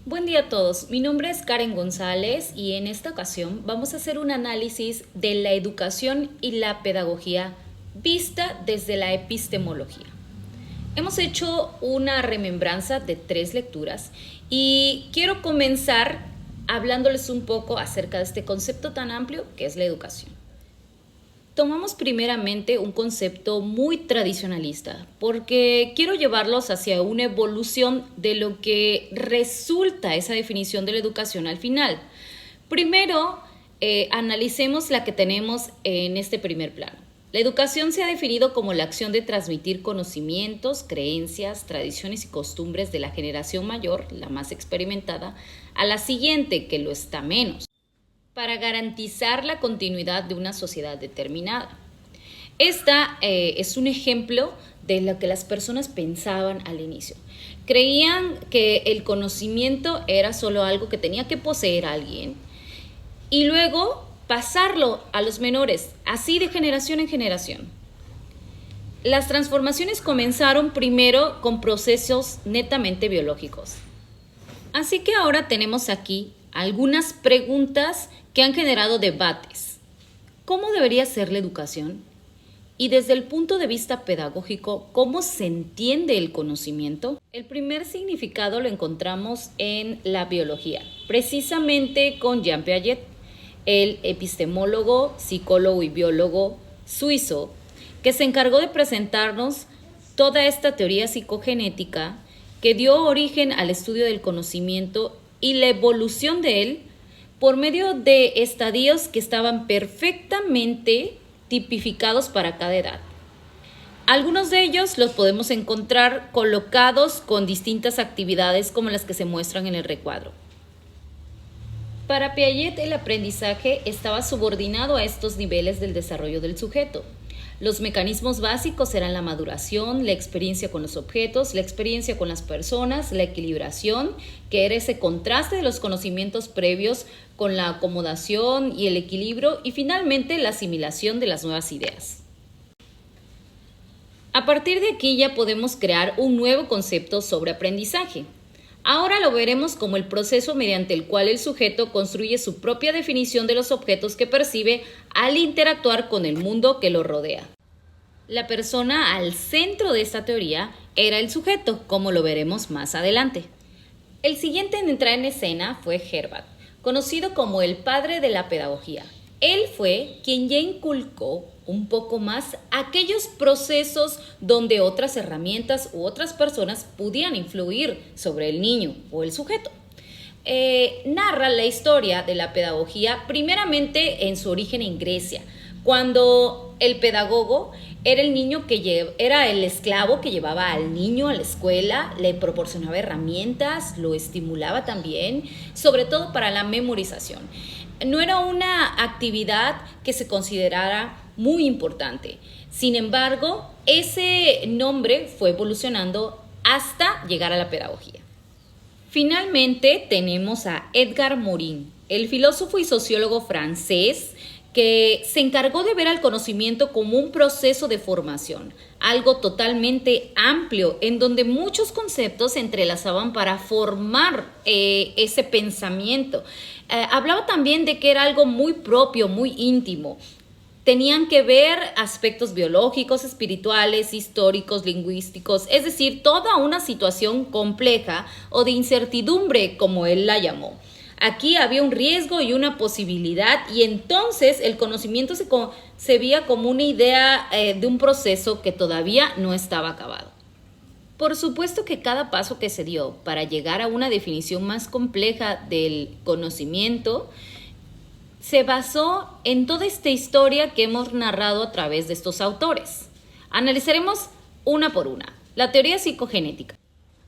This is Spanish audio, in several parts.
Buen día a todos, mi nombre es Karen González y en esta ocasión vamos a hacer un análisis de la educación y la pedagogía vista desde la epistemología. Hemos hecho una remembranza de 3 lecturas y quiero comenzar hablándoles un poco acerca de este concepto tan amplio que es la educación. Tomamos primeramente un concepto muy tradicionalista porque quiero llevarlos hacia una evolución de lo que resulta esa definición de la educación al final. Primero, analicemos la que tenemos en este primer plano. La educación se ha definido como la acción de transmitir conocimientos, creencias, tradiciones y costumbres de la generación mayor, la más experimentada, a la siguiente, que lo está menos, para garantizar la continuidad de una sociedad determinada. Esta es un ejemplo de lo que las personas pensaban al inicio. Creían que el conocimiento era solo algo que tenía que poseer alguien y luego pasarlo a los menores, así de generación en generación. Las transformaciones comenzaron primero con procesos netamente biológicos. Así que ahora tenemos aquí algunas preguntas que han generado debates. ¿Cómo debería ser la educación? Y desde el punto de vista pedagógico, ¿cómo se entiende el conocimiento? El primer significado lo encontramos en la biología, precisamente con Jean Piaget, el epistemólogo, psicólogo y biólogo suizo, que se encargó de presentarnos toda esta teoría psicogenética que dio origen al estudio del conocimiento y la evolución de él por medio de estadios que estaban perfectamente tipificados para cada edad. Algunos de ellos los podemos encontrar colocados con distintas actividades como las que se muestran en el recuadro. Para Piaget, el aprendizaje estaba subordinado a estos niveles del desarrollo del sujeto. Los mecanismos básicos eran la maduración, la experiencia con los objetos, la experiencia con las personas, la equilibración, que era ese contraste de los conocimientos previos con la acomodación y el equilibrio, y finalmente la asimilación de las nuevas ideas. A partir de aquí ya podemos crear un nuevo concepto sobre aprendizaje. Ahora lo veremos como el proceso mediante el cual el sujeto construye su propia definición de los objetos que percibe al interactuar con el mundo que lo rodea. La persona al centro de esta teoría era el sujeto, como lo veremos más adelante. El siguiente en entrar en escena fue Herbart, conocido como el padre de la pedagogía. Él fue quien ya inculcó un poco más aquellos procesos donde otras herramientas u otras personas pudieran influir sobre el niño o el sujeto. Narra la historia de la pedagogía primeramente en su origen en Grecia, cuando el pedagogo era era el esclavo que llevaba al niño a la escuela, le proporcionaba herramientas, lo estimulaba también, sobre todo para la memorización. No era una actividad que se considerara muy importante. Sin embargo, ese nombre fue evolucionando hasta llegar a la pedagogía. Finalmente tenemos a Edgar Morin, el filósofo y sociólogo francés que se encargó de ver al conocimiento como un proceso de formación, algo totalmente amplio en donde muchos conceptos se entrelazaban para formar ese pensamiento. Hablaba también de que era algo muy propio, muy íntimo. Tenían que ver aspectos biológicos, espirituales, históricos, lingüísticos, es decir, toda una situación compleja o de incertidumbre, como él la llamó. Aquí había un riesgo y una posibilidad, y entonces el conocimiento se veía como una idea de un proceso que todavía no estaba acabado. Por supuesto que cada paso que se dio para llegar a una definición más compleja del conocimiento se basó en toda esta historia que hemos narrado a través de estos autores. Analizaremos una por una. La teoría psicogenética.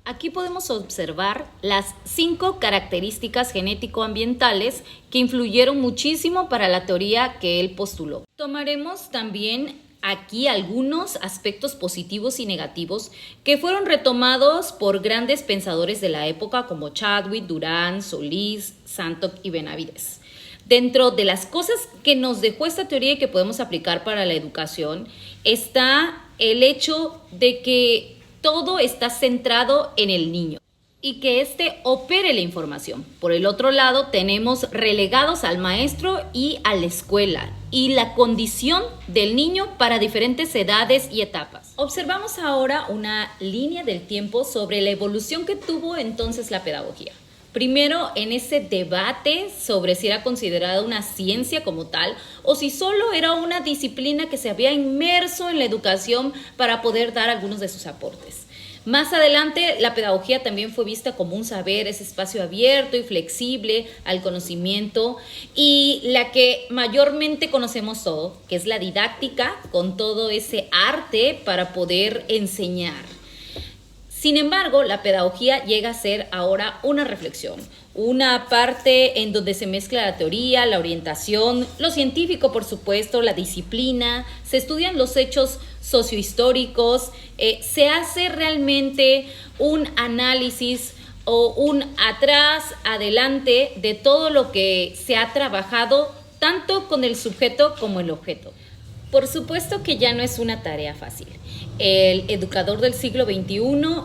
Aquí podemos observar las 5 características genético-ambientales que influyeron muchísimo para la teoría que él postuló. Tomaremos también aquí algunos aspectos positivos y negativos que fueron retomados por grandes pensadores de la época como Chadwick, Durán, Solís, Santok y Benavides. Dentro de las cosas que nos dejó esta teoría y que podemos aplicar para la educación está el hecho de que todo está centrado en el niño. y que éste opere la información. Por el otro lado, tenemos relegados al maestro y a la escuela y la condición del niño para diferentes edades y etapas. Observamos ahora una línea del tiempo sobre la evolución que tuvo entonces la pedagogía. Primero, en ese debate sobre si era considerada una ciencia como tal o si solo era una disciplina que se había inmerso en la educación para poder dar algunos de sus aportes. Más adelante, la pedagogía también fue vista como un saber, ese espacio abierto y flexible al conocimiento, y la que mayormente conocemos todo, que es la didáctica, con todo ese arte para poder enseñar. Sin embargo, la pedagogía llega a ser ahora una reflexión, una parte en donde se mezcla la teoría, la orientación, lo científico, por supuesto, la disciplina, se estudian los hechos sociohistóricos, se hace realmente un análisis o un atrás, adelante de todo lo que se ha trabajado, tanto con el sujeto como el objeto. Por supuesto que ya no es una tarea fácil. El educador del siglo XXI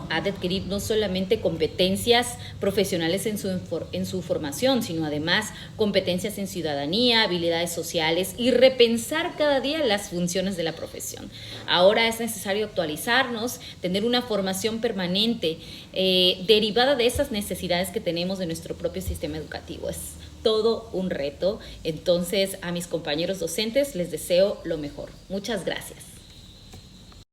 ha de adquirir no solamente competencias profesionales en su formación, sino además competencias en ciudadanía, habilidades sociales y repensar cada día las funciones de la profesión. Ahora es necesario actualizarnos, tener una formación permanente derivada de esas necesidades que tenemos de nuestro propio sistema educativo. Es todo un reto. Entonces, a mis compañeros docentes les deseo lo mejor. Muchas gracias.